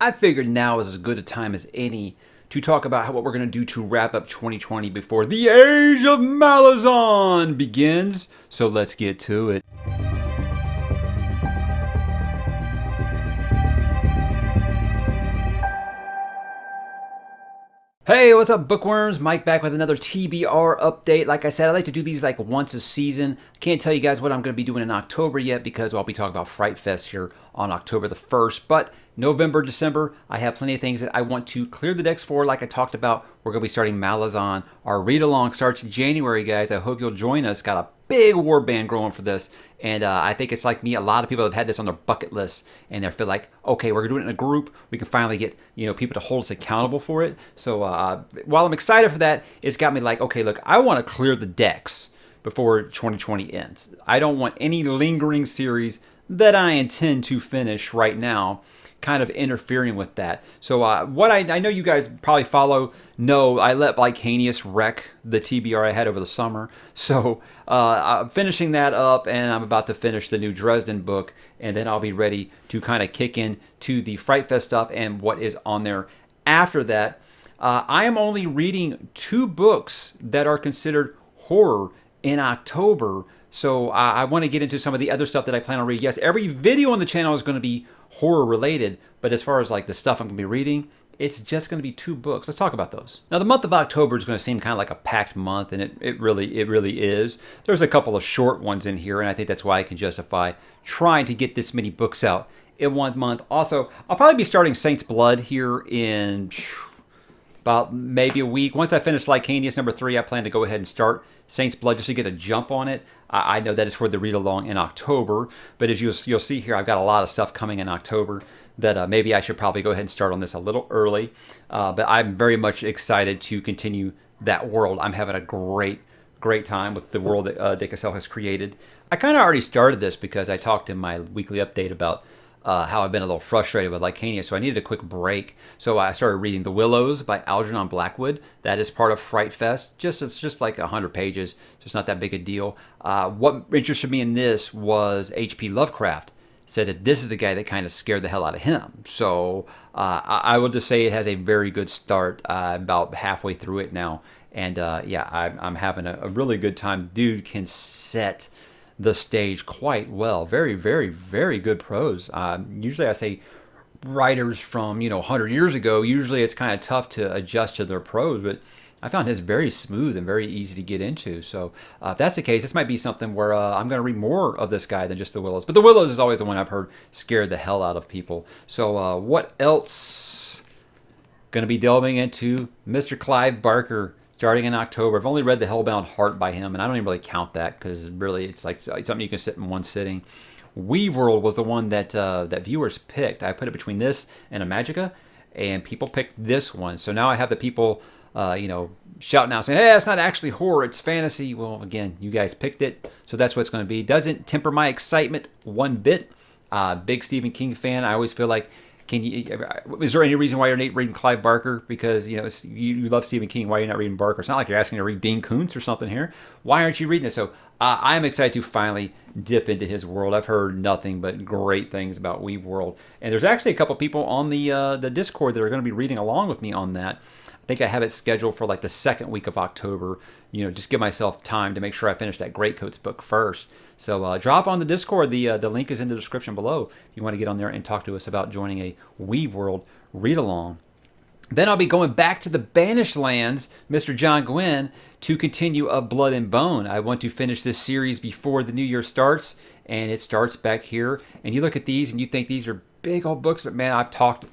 I figured now is as good a time as any to talk about what we're going to do to wrap up 2020 before the Age of Malazan begins. So let's get to it. Hey, what's up, bookworms? Mike back with another TBR update. Like I said, I like to do these like once a season. Can't tell you guys what I'm going to be doing in October yet because I'll be talking about Fright Fest here on October the 1st. But November, December, I have plenty of things that I want to clear the decks for. Like I talked about, we're going to be starting Malazan. Our read-along starts in January, guys. I hope you'll join us. Got a big warband growing for this. And I think it's like me. A lot of people have had this on their bucket list, and they feel like, okay, we're doing it in a group. We can finally get people to hold us accountable for it. So while I'm excited for that, it's got me like, okay, look, I want to clear the decks before 2020 ends. I don't want any lingering series that I intend to finish right now kind of interfering with that. So what I know you guys probably know I let Lycanius wreck the TBR I had over the summer. So I'm finishing that up, and I'm about to finish the new Dresden book, and then I'll be ready to kind of kick in to the Fright Fest stuff and what is on there after that. I am only reading 2 books that are considered horror in October. So I want to get into some of the other stuff that I plan on reading. Yes, every video on the channel is going to be horror related, but as far as like the stuff I'm going to be reading, it's just going to be 2 books. Let's talk about those. Now, the month of October is going to seem kind of like a packed month, and it really is. There's a couple of short ones in here, and I think that's why I can justify trying to get this many books out in 1 month. Also, I'll probably be starting Saint's Blood here in about maybe a week. Once I finish Lycanius number 3, I plan to go ahead and start Saint's Blood just to get a jump on it. I know that is for the read-along in October, but as you'll see here, I've got a lot of stuff coming in October that maybe I should probably go ahead and start on this a little early. But I'm very much excited to continue that world. I'm having a great time with the world that Dick Cassell has created. I kind of already started this because I talked in my weekly update about how I've been a little frustrated with Lycania, so I needed a quick break. So I started reading The Willows by Algernon Blackwood. That is part of Fright Fest. It's just like 100 pages, so it's not that big a deal. What interested me in this was H.P. Lovecraft said that this is the guy that kind of scared the hell out of him. So I will just say it has a very good start. About halfway through it now, and I'm having a really good time. Dude can set the stage quite well. Very, very, very good prose. Usually I say writers from 100 years ago, usually it's kind of tough to adjust to their prose, but I found his very smooth and very easy to get into. So if that's the case, this might be something where I'm going to read more of this guy than just The Willows. But The Willows is always the one I've heard scared the hell out of people. So what else? Going to be delving into Mr. Clive Barker starting in October. I've only read The Hellbound Heart by him, and I don't even really count that because really it's like something you can sit in one sitting. Weave World was the one that that viewers picked. I put it between this and a Magica, and people picked this one. So now I have the people, shouting out saying, "Hey, it's not actually horror; it's fantasy." Well, again, you guys picked it, so that's what it's going to be. Doesn't temper my excitement one bit. Big Stephen King fan. I always feel like, is there any reason why you're not reading Clive Barker? Because you love Stephen King. Why are you not reading Barker? It's not like you're asking to read Dean Koontz or something here. Why aren't you reading this? So I am excited to finally dip into his world. I've heard nothing but great things about Weave World, and there's actually a couple people on the Discord that are going to be reading along with me on that. I think I have it scheduled for like the second week of October. Just give myself time to make sure I finish that Greatcoats book first. So drop on the Discord. The link is in the description below if you want to get on there and talk to us about joining a Weave World read-along. Then I'll be going back to the Banished Lands, Mr. John Gwynn, to continue a Blood and Bone. I want to finish this series before the new year starts, and it starts back here. And you look at these and you think these are big old books, but man, I've talked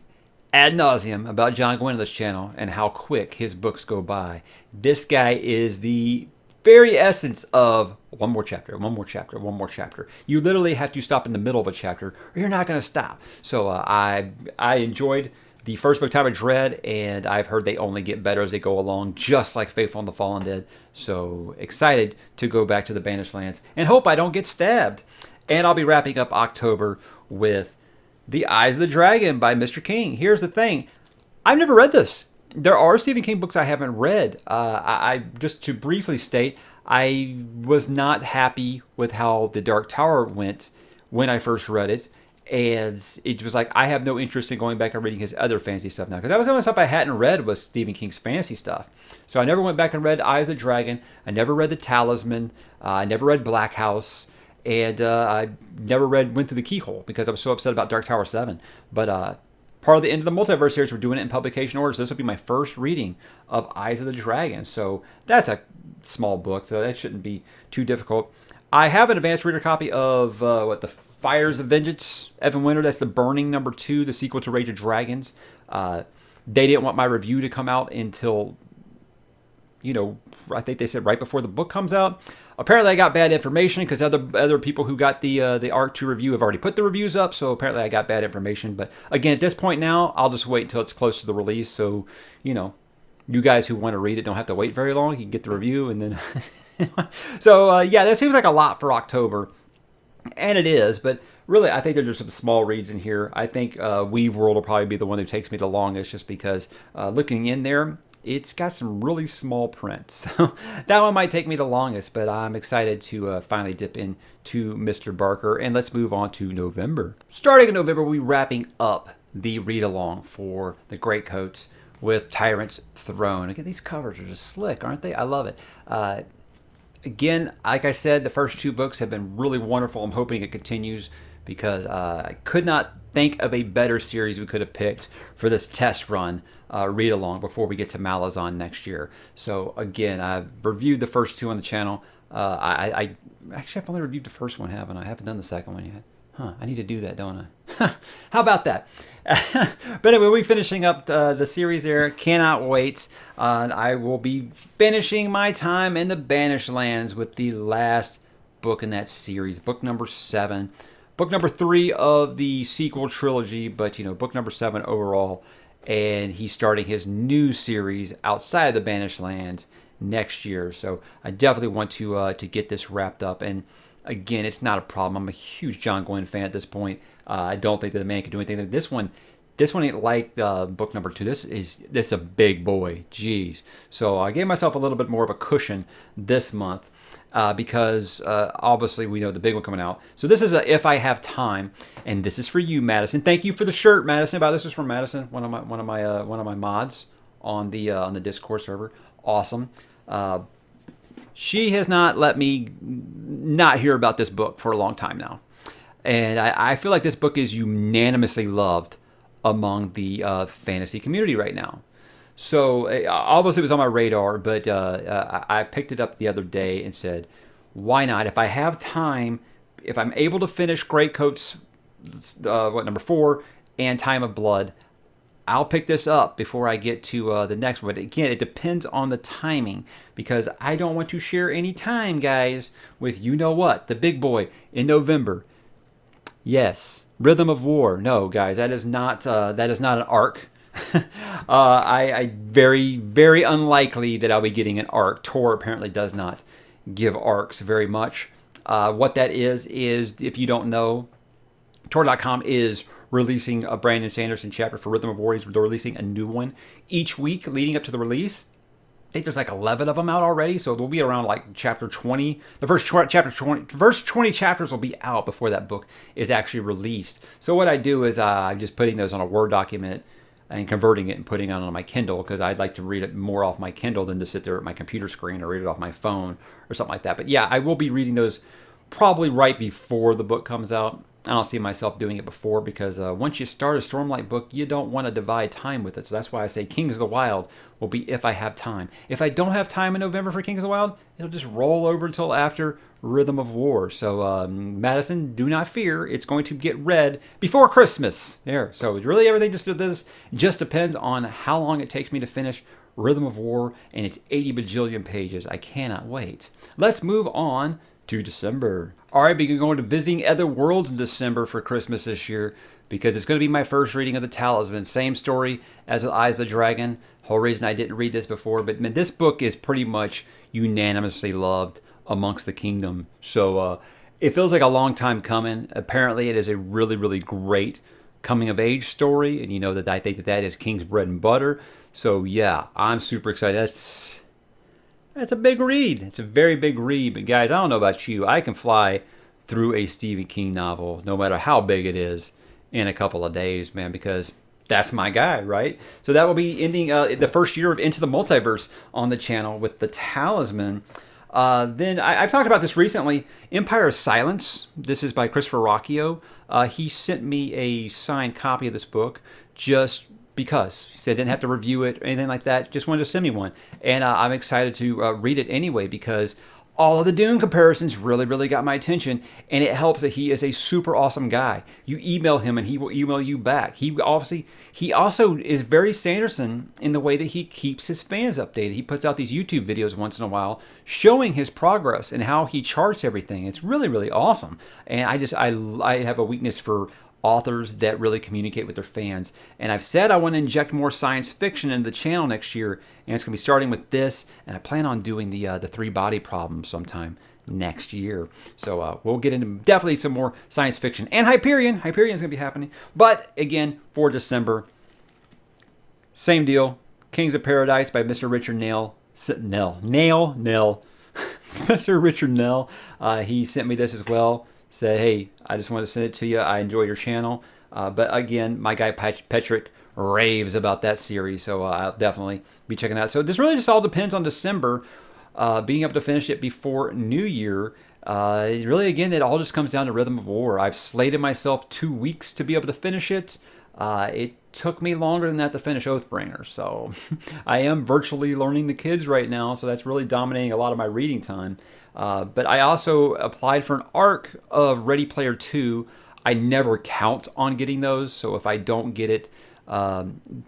ad nauseum about John Gwynn on this channel and how quick his books go by. This guy is the very essence of one more chapter, one more chapter, one more chapter. You literally have to stop in the middle of a chapter or you're not going to stop. So I enjoyed the first book, Time of Dread, and I've heard they only get better as they go along, just like Faithful and the Fallen Dead. So excited to go back to the Banished Lands and hope I don't get stabbed. And I'll be wrapping up October with The Eyes of the Dragon by Mr. King. Here's the thing. I've never read this. There are Stephen King books I haven't read. I just to briefly state, I was not happy with how The Dark Tower went when I first read it. And it was like, I have no interest in going back and reading his other fantasy stuff now, because that was the only stuff I hadn't read was Stephen King's fantasy stuff. So I never went back and read Eyes of the Dragon. I never read The Talisman. I never read Black House. And I never went through The Keyhole because I was so upset about Dark Tower 7. But part of the end of the multiverse series, we're doing it in publication order. So this will be my first reading of Eyes of the Dragon. So that's a small book, so that shouldn't be too difficult. I have an advanced reader copy of The Fires of Vengeance, Evan Winter. That's the Burning #2, the sequel to Rage of Dragons. They didn't want my review to come out until, I think they said right before the book comes out. Apparently I got bad information because other people who got the ARC 2 review have already put the reviews up, so apparently I got bad information. But again, at this point now, I'll just wait until it's close to the release, so, you guys who want to read it don't have to wait very long. You can get the review, and then... So, yeah, that seems like a lot for October. And it is, but really, I think there's just some small reads in here. I think Weave World will probably be the one that takes me the longest, just because looking in there, it's got some really small print. So that one might take me the longest, but I'm excited to finally dip into Mr. Barker. And let's move on to November. Starting in November, we'll be wrapping up the read-along for the Greatcoats with Tyrant's Throne. Again, these covers are just slick, aren't they? I love it. Again, like I said, the first 2 books have been really wonderful. I'm hoping it continues because I could not think of a better series we could have picked for this test run read-along before we get to Malazan next year. So again, I've reviewed the first 2 on the channel. I actually, I've only reviewed the first one, haven't I? I haven't done the second one yet. I need to do that, don't I? How about that? But anyway, we'll be finishing up the series there. Cannot wait. I will be finishing my time in the Banished Lands with the last book in that series, book number 7. Book number 3 of the sequel trilogy, but, book number 7 overall. And he's starting his new series outside of the Banished Lands next year. So I definitely want to get this wrapped up. And again, it's not a problem. I'm a huge John Gwynne fan at this point. I don't think that the man can do anything. This one ain't like book number 2. This is a big boy. Jeez. So I gave myself a little bit more of a cushion this month because obviously we know the big one coming out. So this is a If I Have Time, and this is for you, Madison. Thank you for the shirt, Madison. This is from Madison, one of my mods on the Discord server. Awesome. She has not let me not hear about this book for a long time now. And I feel like this book is unanimously loved among the fantasy community right now. So obviously it was on my radar, but I picked it up the other day and said, why not? If I have time, if I'm able to finish Greatcoats, number 4, and Time of Blood, I'll pick this up before I get to the next one. But again, it depends on the timing because I don't want to share any time, guys, with you-know-what, the big boy in November. Yes, Rhythm of War. No, guys, that is not an arc. I very, very unlikely that I'll be getting an arc. Tor apparently does not give arcs very much. What that is if you don't know, Tor.com is releasing a Brandon Sanderson chapter for Rhythm of War. They're releasing a new one each week leading up to the release. I think there's like 11 of them out already, so they'll be around like chapter 20. The first 20 chapters will be out before that book is actually released. So what I do is I'm just putting those on a Word document and converting it and putting it on my Kindle because I'd like to read it more off my Kindle than to sit there at my computer screen or read it off my phone or something like that. But yeah, I will be reading those probably right before the book comes out. I don't see myself doing it before because once you start a Stormlight book, you don't want to divide time with it. So that's why I say Kings of the Wild will be if I have time. If I don't have time in November for Kings of the Wild, it'll just roll over until after Rhythm of War. So Madison, do not fear. It's going to get read before Christmas. There. So really everything just depends on how long it takes me to finish Rhythm of War and its 80 bajillion pages. I cannot wait. Let's move on to December. All right, we're going to visiting other worlds in December for Christmas this year because it's going to be my first reading of The Talisman. Same story as with Eyes of the Dragon. Whole reason I didn't read this before, but man, this book is pretty much unanimously loved amongst the kingdom. So it feels like a long time coming. Apparently, it is a really, really great coming of age story, and you know that I think that is King's bread and butter. So yeah, I'm super excited. That's a big read. It's a very big read. But guys, I don't know about you. I can fly through a Stephen King novel, no matter how big it is. in a couple of days, man, because that's my guy, right? So that will be ending the first year of Into the Multiverse on the channel with the Talisman. Then I've talked about this recently. Empire of Silence. This is by Christopher Rocchio. He sent me a signed copy of this book just because. He said didn't have to review it or anything like that. Just wanted to send me one. And I'm excited to read it anyway because all of the Dune comparisons really, really got my attention, and it helps that he is a super awesome guy. You email him, and he will email you back. He also is very Sanderson in the way that he keeps his fans updated. He puts out these YouTube videos once in a while showing his progress and how he charts everything. It's really, really awesome. And I have a weakness for authors that really communicate with their fans. And I've said I want to inject more science fiction into the channel next year, and it's going to be starting with this, and I plan on doing the three-body problem sometime next year. So we'll get into definitely some more science fiction. And Hyperion. Hyperion's going to be happening. But again, for December, same deal. Kings of Paradise by Mr. Richard Nell. Mr. Richard Nell. He sent me this as well. Said, hey, I just want to send it to you. I enjoy your channel. But again, my guy Patrick raves about that series, so I'll definitely be checking that out. So this really just all depends on December, being able to finish it before New Year. Really, again, it all just comes down to Rhythm of War. I've slated myself 2 weeks to be able to finish it. It took me longer than that to finish Oathbringer, so I am virtually learning the kids right now, so that's really dominating a lot of my reading time. But I also applied for an ARC of Ready Player 2. I never count on getting those, so if I don't get it,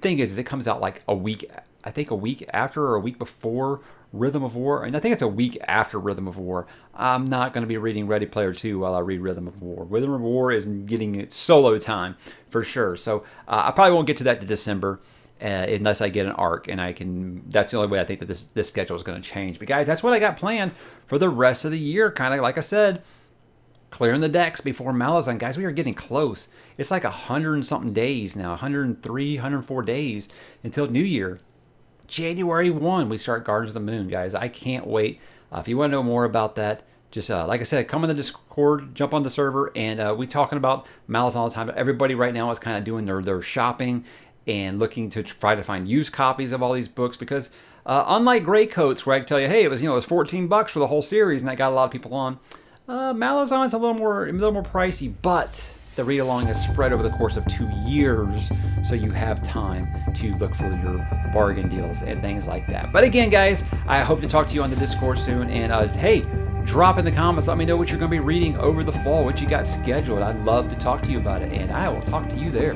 thing is it comes out like a week after or a week before Rhythm of War, and I think it's a week after Rhythm of War. I'm not going to be reading Ready Player 2 while I read Rhythm of War. Rhythm of War is getting its solo time for sure, so I probably won't get to that to December. Unless I get an ARC, and that's the only way I think that this schedule is going to change. But guys, that's what I got planned for the rest of the year. Kind of like I said, clearing the decks before Malazan. Guys, we are getting close. It's like 100 and something days now, 103, 104 days until New Year. January 1, we start Guardians of the Moon, guys. I can't wait. If you want to know more about that, just like I said, come in the Discord, jump on the server, and we talking about Malazan all the time. Everybody right now is kind of doing their shopping and looking to try to find used copies of all these books because unlike Greycoats, where I can tell you, hey, it was $14 for the whole series, and I got a lot of people on. Malazan's a little more pricey, but the read along is spread over the course of 2 years, so you have time to look for your bargain deals and things like that. But again, guys, I hope to talk to you on the Discord soon, and hey, drop in the comments, let me know what you're going to be reading over the fall, what you got scheduled. I'd love to talk to you about it, and I will talk to you there.